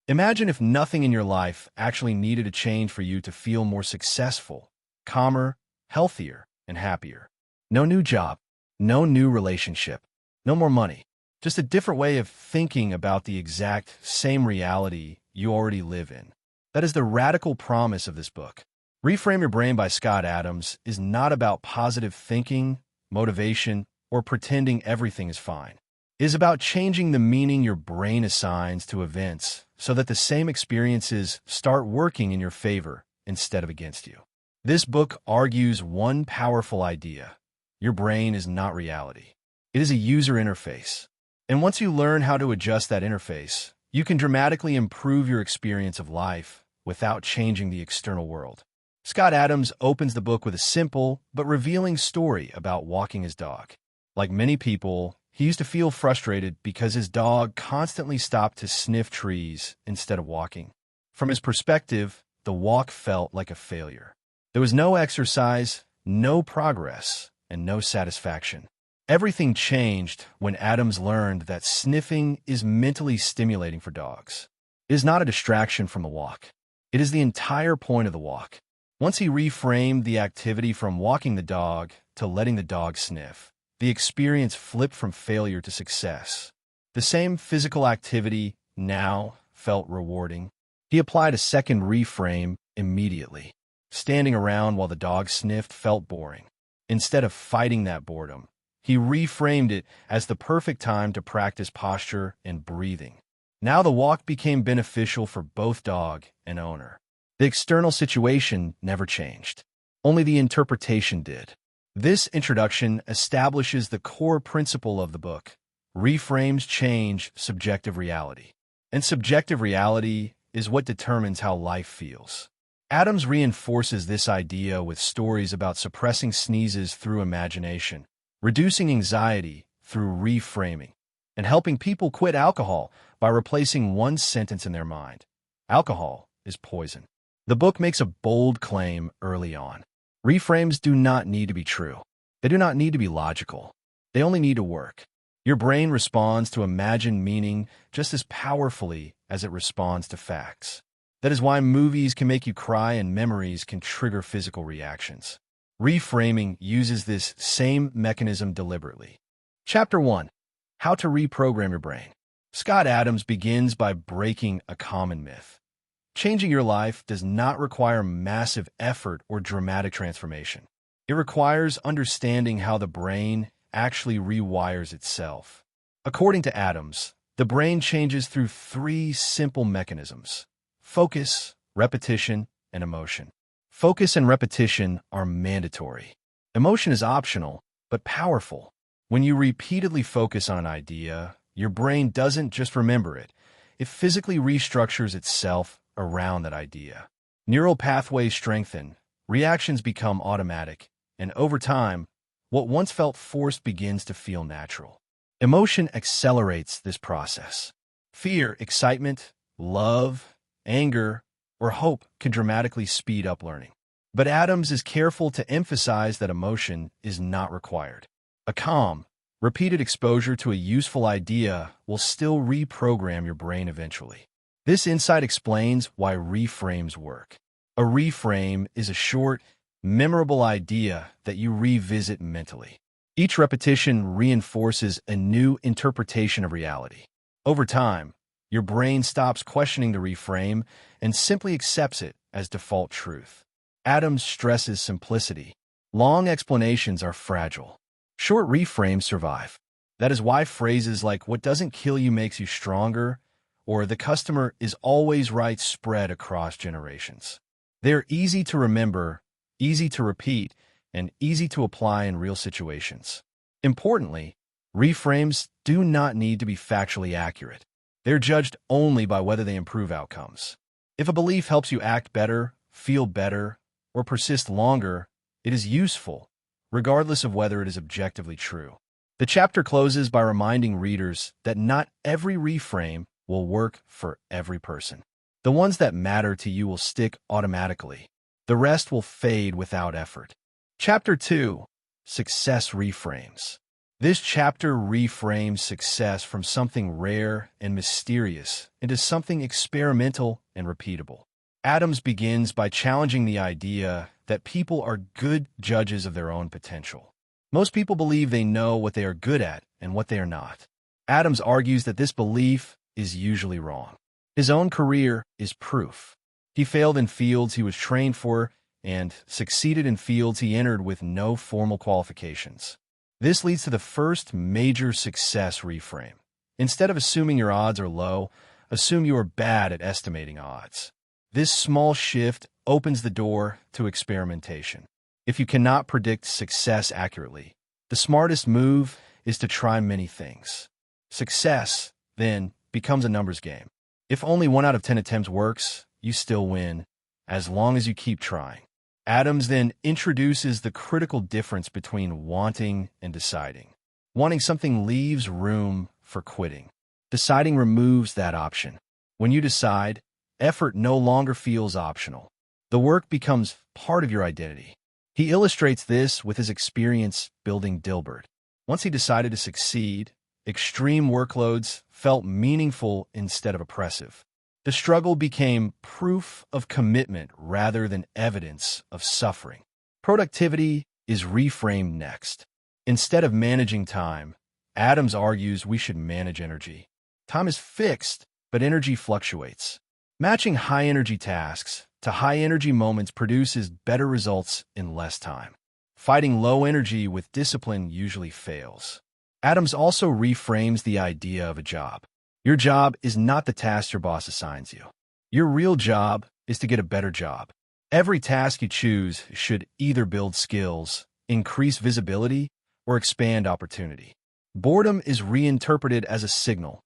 Imagine if nothing in your life actually needed to change for you to feel more successful, calmer, healthier, and happier. No new job, no new relationship, no more money. Just a different way of thinking about the exact same reality you already live in. That is the radical promise of this book. Reframe Your Brain by Scott Adams is not about positive thinking, motivation, or pretending everything is fine. It is about changing the meaning your brain assigns to events so that the same experiences start working in your favor instead of against you. This book argues one powerful idea. Your brain is not reality. It is a user interface. And once you learn how to adjust that interface, you can dramatically improve your experience of life without changing the external world. Scott Adams opens the book with a simple but revealing story about walking his dog. Like many people, he used to feel frustrated because his dog constantly stopped to sniff trees instead of walking. From his perspective, the walk felt like a failure. There was no exercise, no progress, and no satisfaction. Everything changed when Adams learned that sniffing is mentally stimulating for dogs. It is not a distraction from the walk. It is the entire point of the walk. Once he reframed the activity from walking the dog to letting the dog sniff, the experience flipped from failure to success. The same physical activity now felt rewarding. He applied a second reframe immediately. Standing around while the dog sniffed felt boring. Instead of fighting that boredom, he reframed it as the perfect time to practice posture and breathing. Now the walk became beneficial for both dog and owner. The external situation never changed. Only the interpretation did. This introduction establishes the core principle of the book. Reframes change subjective reality. And subjective reality is what determines how life feels. Adams reinforces this idea with stories about suppressing sneezes through imagination, reducing anxiety through reframing, and helping people quit alcohol by replacing one sentence in their mind. Alcohol is poison. The book makes a bold claim early on. Reframes do not need to be true. They do not need to be logical. They only need to work. Your brain responds to imagined meaning just as powerfully as it responds to facts. That is why movies can make you cry and memories can trigger physical reactions. Reframing uses this same mechanism deliberately. Chapter 1. How to Reprogram Your Brain. Scott Adams begins by breaking a common myth. Changing your life does not require massive effort or dramatic transformation. It requires understanding how the brain actually rewires itself. According to Adams, the brain changes through three simple mechanisms: focus, repetition, and emotion. Focus and repetition are mandatory. Emotion is optional, but powerful. When you repeatedly focus on an idea, your brain doesn't just remember it. It physically restructures itself around that idea. Neural pathways strengthen, reactions become automatic, and over time, what once felt forced begins to feel natural. Emotion accelerates this process. Fear, excitement, love, anger, or hope can dramatically speed up learning. But Adams is careful to emphasize that emotion is not required. A calm, repeated exposure to a useful idea will still reprogram your brain eventually. This insight explains why reframes work. A reframe is a short, memorable idea that you revisit mentally. Each repetition reinforces a new interpretation of reality. Over time, your brain stops questioning the reframe and simply accepts it as default truth. Adams stresses simplicity. Long explanations are fragile. Short reframes survive. That is why phrases like "what doesn't kill you makes you stronger" or "the customer is always right" spread across generations. They're easy to remember, easy to repeat, and easy to apply in real situations. Importantly, reframes do not need to be factually accurate. They're judged only by whether they improve outcomes. If a belief helps you act better, feel better, or persist longer, it is useful, regardless of whether it is objectively true. The chapter closes by reminding readers that not every reframe will work for every person. The ones that matter to you will stick automatically. The rest will fade without effort. Chapter 2. Success Reframes. This chapter reframes success from something rare and mysterious into something experimental and repeatable. Adams begins by challenging the idea that people are good judges of their own potential. Most people believe they know what they are good at and what they are not. Adams argues that this belief is usually wrong. His own career is proof. He failed in fields he was trained for and succeeded in fields he entered with no formal qualifications. This leads to the first major success reframe. Instead of assuming your odds are low, assume you are bad at estimating odds. This small shift opens the door to experimentation. If you cannot predict success accurately, the smartest move is to try many things. Success, then, becomes a numbers game. If only 1 out of 10 attempts works, you still win, as long as you keep trying. Adams then introduces the critical difference between wanting and deciding. Wanting something leaves room for quitting. Deciding removes that option. When you decide, effort no longer feels optional. The work becomes part of your identity. He illustrates this with his experience building Dilbert. Once he decided to succeed, extreme workloads felt meaningful instead of oppressive. The struggle became proof of commitment rather than evidence of suffering. Productivity is reframed next. Instead of managing time, Adams argues we should manage energy. Time is fixed, but energy fluctuates. Matching high-energy tasks to high-energy moments produces better results in less time. Fighting low energy with discipline usually fails. Adams also reframes the idea of a job. Your job is not the task your boss assigns you. Your real job is to get a better job. Every task you choose should either build skills, increase visibility, or expand opportunity. Boredom is reinterpreted as a signal,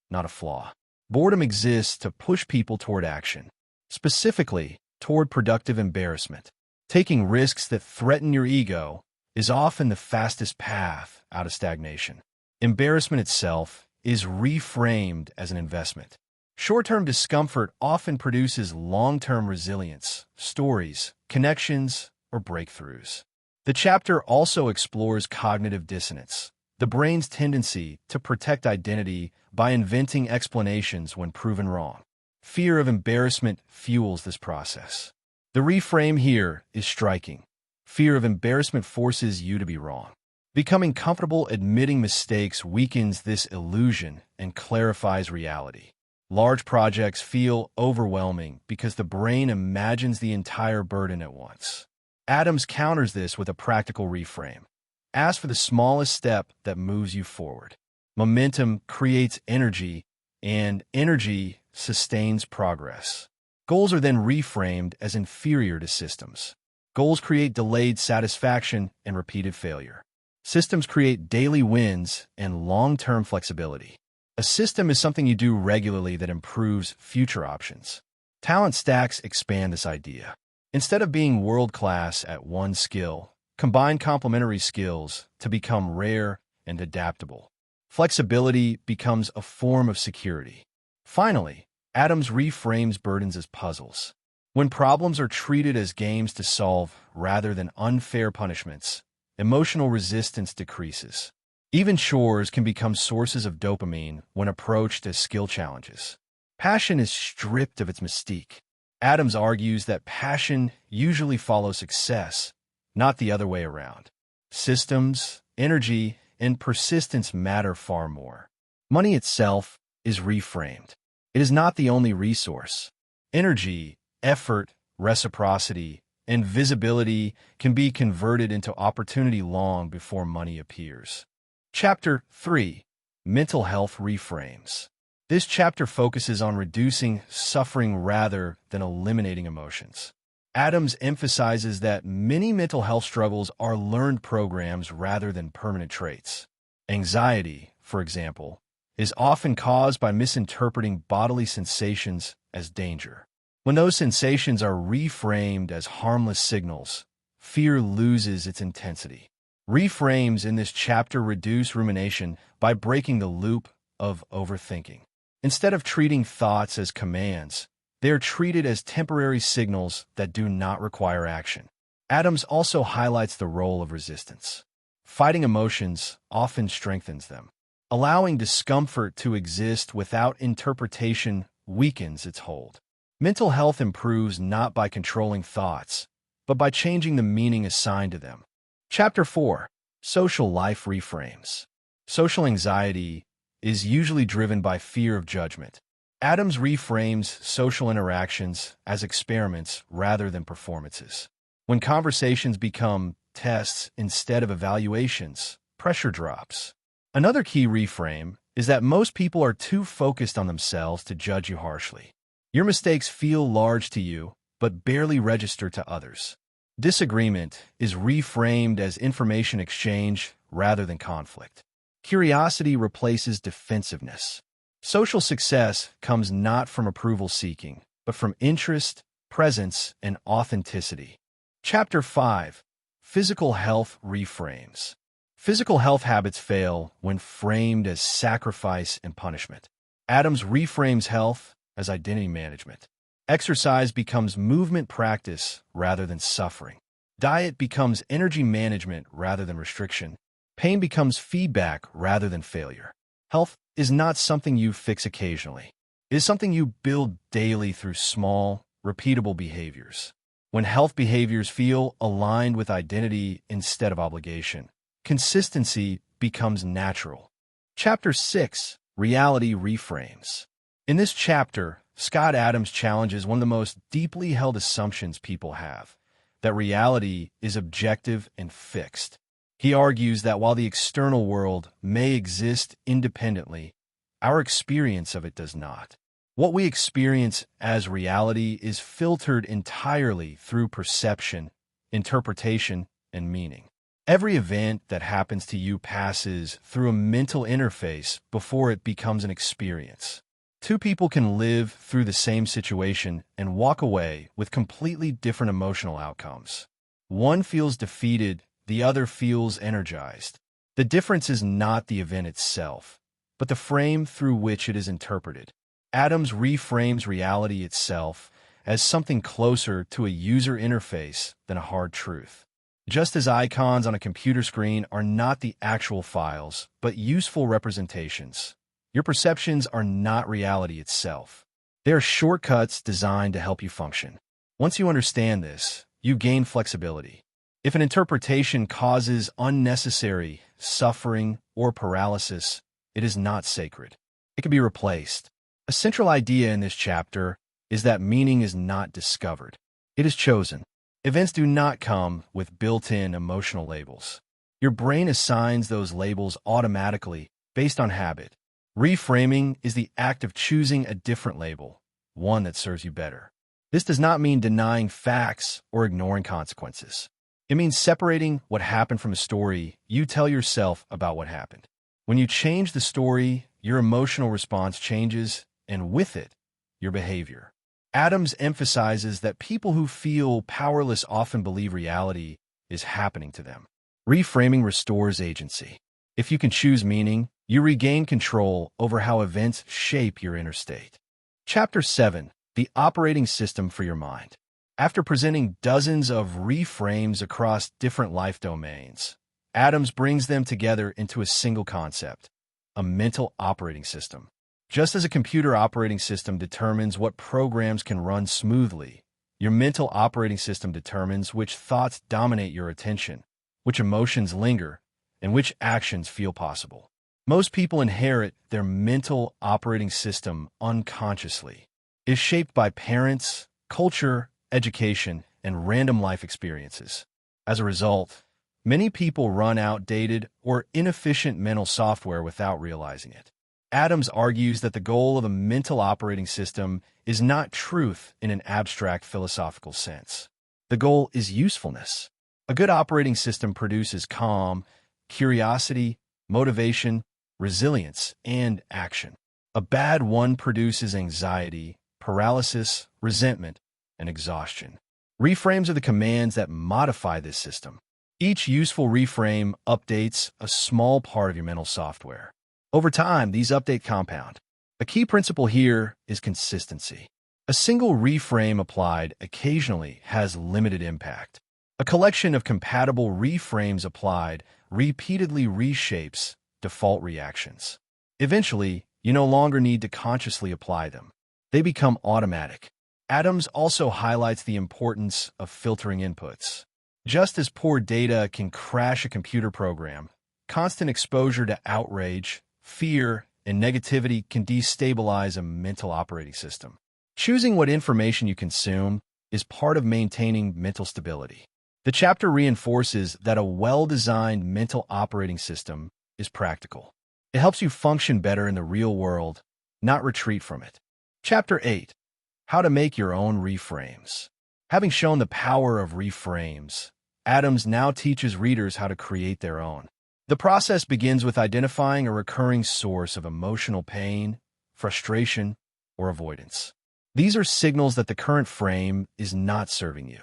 not a flaw. Boredom exists to push people toward action, specifically toward productive embarrassment. Taking risks that threaten your ego is often the fastest path out of stagnation. Embarrassment itself is reframed as an investment. Short-term discomfort often produces long-term resilience, stories, connections, or breakthroughs. The chapter also explores cognitive dissonance, the brain's tendency to protect identity by inventing explanations when proven wrong. Fear of embarrassment fuels this process. The reframe here is striking. Fear of embarrassment forces you to be wrong. Becoming comfortable admitting mistakes weakens this illusion and clarifies reality. Large projects feel overwhelming because the brain imagines the entire burden at once. Adams counters this with a practical reframe. Ask for the smallest step that moves you forward. Momentum creates energy, and energy sustains progress. Goals are then reframed as inferior to systems. Goals create delayed satisfaction and repeated failure. Systems create daily wins and long-term flexibility. A system is something you do regularly that improves future options. Talent stacks expand this idea. Instead of being world-class at one skill, combine complementary skills to become rare and adaptable. Flexibility becomes a form of security. Finally, Adams reframes burdens as puzzles. When problems are treated as games to solve rather than unfair punishments, emotional resistance decreases. Even chores can become sources of dopamine when approached as skill challenges. Passion is stripped of its mystique. Adams argues that passion usually follows success, not the other way around. Systems, energy, and persistence matter far more. Money itself is reframed. It is not the only resource. Energy, effort, reciprocity, and visibility can be converted into opportunity long before money appears. Chapter 3. Mental Health Reframes. This chapter focuses on reducing suffering rather than eliminating emotions. Adams emphasizes that many mental health struggles are learned programs rather than permanent traits. Anxiety, for example, is often caused by misinterpreting bodily sensations as danger. When those sensations are reframed as harmless signals, fear loses its intensity. Reframes in this chapter reduce rumination by breaking the loop of overthinking. Instead of treating thoughts as commands, they are treated as temporary signals that do not require action. Adams also highlights the role of resistance. Fighting emotions often strengthens them. Allowing discomfort to exist without interpretation weakens its hold. Mental health improves not by controlling thoughts, but by changing the meaning assigned to them. Chapter 4. Social Life Reframes. Social anxiety is usually driven by fear of judgment. Adams reframes social interactions as experiments rather than performances. When conversations become tests instead of evaluations, pressure drops. Another key reframe is that most people are too focused on themselves to judge you harshly. Your mistakes feel large to you, but barely register to others. Disagreement is reframed as information exchange rather than conflict. Curiosity replaces defensiveness. Social success comes not from approval seeking, but from interest, presence, and authenticity. Chapter 5. Physical Health Reframes. Physical health habits fail when framed as sacrifice and punishment. Adams reframes health as identity management. Exercise becomes movement practice rather than suffering. Diet becomes energy management rather than restriction. Pain becomes feedback rather than failure. Health is not something you fix occasionally. It is something you build daily through small, repeatable behaviors. When health behaviors feel aligned with identity instead of obligation, consistency becomes natural. Chapter 6. Reality Reframes. In this chapter, Scott Adams challenges one of the most deeply held assumptions people have, that reality is objective and fixed. He argues that while the external world may exist independently, our experience of it does not. What we experience as reality is filtered entirely through perception, interpretation, and meaning. Every event that happens to you passes through a mental interface before it becomes an experience. Two people can live through the same situation and walk away with completely different emotional outcomes. One feels defeated, the other feels energized. The difference is not the event itself, but the frame through which it is interpreted. Adams reframes reality itself as something closer to a user interface than a hard truth. Just as icons on a computer screen are not the actual files, but useful representations, your perceptions are not reality itself. They are shortcuts designed to help you function. Once you understand this, you gain flexibility. If an interpretation causes unnecessary suffering or paralysis, it is not sacred. It can be replaced. A central idea in this chapter is that meaning is not discovered. It is chosen. Events do not come with built-in emotional labels. Your brain assigns those labels automatically based on habit. Reframing is the act of choosing a different label, one that serves you better. This does not mean denying facts or ignoring consequences. It means separating what happened from a story you tell yourself about what happened. When you change the story, your emotional response changes, and with it, your behavior. Adams emphasizes that people who feel powerless often believe reality is happening to them. Reframing restores agency. If you can choose meaning, you regain control over how events shape your inner state. Chapter 7. The Operating System for Your Mind. After presenting dozens of reframes across different life domains, Adams brings them together into a single concept, a mental operating system. Just as a computer operating system determines what programs can run smoothly, your mental operating system determines which thoughts dominate your attention, which emotions linger, and which actions feel possible. Most people inherit their mental operating system unconsciously. It is shaped by parents, culture, education, and random life experiences. As a result, many people run outdated or inefficient mental software without realizing it. Adams argues that the goal of a mental operating system is not truth in an abstract philosophical sense. The goal is usefulness. A good operating system produces calm, curiosity, motivation, resilience, and action. A bad one produces anxiety, paralysis, resentment, and exhaustion. Reframes are the commands that modify this system. Each useful reframe updates a small part of your mental software. Over time, these updates compound. A key principle here is consistency. A single reframe applied occasionally has limited impact. A collection of compatible reframes applied repeatedly reshapes default reactions. Eventually, you no longer need to consciously apply them. They become automatic. Adams also highlights the importance of filtering inputs. Just as poor data can crash a computer program, constant exposure to outrage, fear, and negativity can destabilize a mental operating system. Choosing what information you consume is part of maintaining mental stability. The chapter reinforces that a well-designed mental operating system is practical. It helps you function better in the real world, not retreat from it. Chapter 8. How to make your own reframes. Having shown the power of reframes, Adams now teaches readers how to create their own. The process begins with identifying a recurring source of emotional pain, frustration, or avoidance. These are signals that the current frame is not serving you.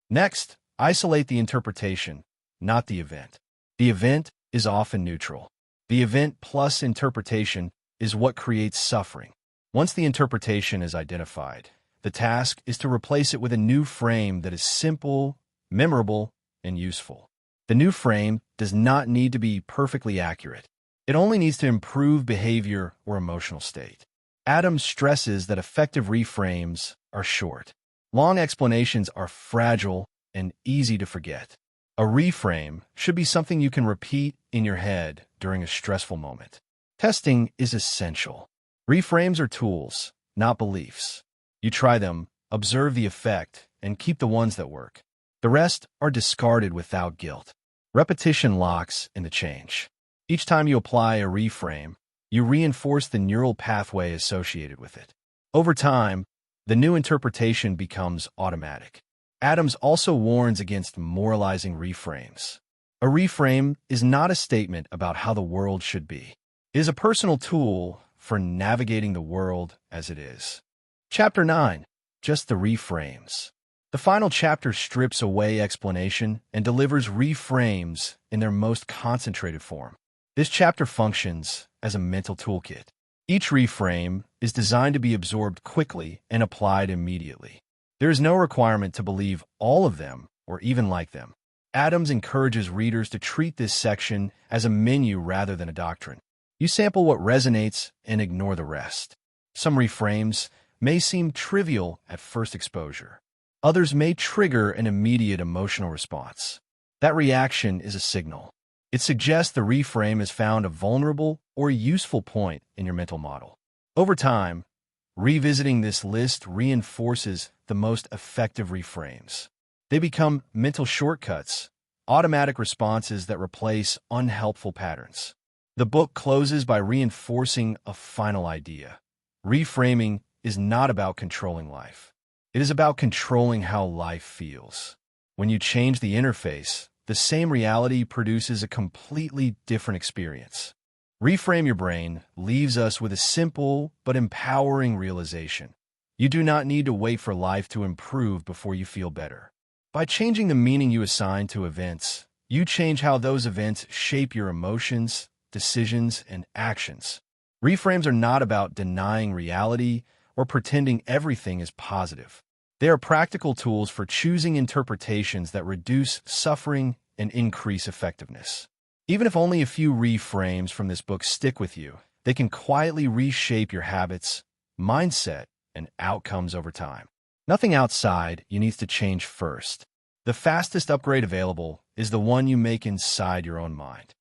Next, isolate the interpretation, not the event. The event is often neutral. The event plus interpretation is what creates suffering. Once the interpretation is identified, the task is to replace it with a new frame that is simple, memorable, and useful. The new frame does not need to be perfectly accurate. It only needs to improve behavior or emotional state. Adams stresses that effective reframes are short. Long explanations are fragile and easy to forget. A reframe should be something you can repeat in your head during a stressful moment. Testing is essential. Reframes are tools, not beliefs. You try them, observe the effect, and keep the ones that work. The rest are discarded without guilt. Repetition locks in the change. Each time you apply a reframe, you reinforce the neural pathway associated with it. Over time, the new interpretation becomes automatic. Adams also warns against moralizing reframes. A reframe is not a statement about how the world should be. It is a personal tool for navigating the world as it is. Chapter 9. Just the reframes. The final chapter strips away explanation and delivers reframes in their most concentrated form. This chapter functions as a mental toolkit. Each reframe is designed to be absorbed quickly and applied immediately. There is no requirement to believe all of them or even like them. Adams encourages readers to treat this section as a menu rather than a doctrine. You sample what resonates and ignore the rest. Some reframes may seem trivial at first exposure. Others may trigger an immediate emotional response. That reaction is a signal. It suggests the reframe has found a vulnerable or useful point in your mental model. Over time, revisiting this list reinforces the most effective reframes. They become mental shortcuts, automatic responses that replace unhelpful patterns. The book closes by reinforcing a final idea. Reframing is not about controlling life. It is about controlling how life feels. When you change the interface, the same reality produces a completely different experience. Reframe Your Brain leaves us with a simple but empowering realization. You do not need to wait for life to improve before you feel better. By changing the meaning you assign to events, you change how those events shape your emotions, decisions, and actions. Reframes are not about denying reality or pretending everything is positive. They are practical tools for choosing interpretations that reduce suffering and increase effectiveness. Even if only a few reframes from this book stick with you, they can quietly reshape your habits, mindset, and outcomes over time. Nothing outside you needs to change first. The fastest upgrade available is the one you make inside your own mind.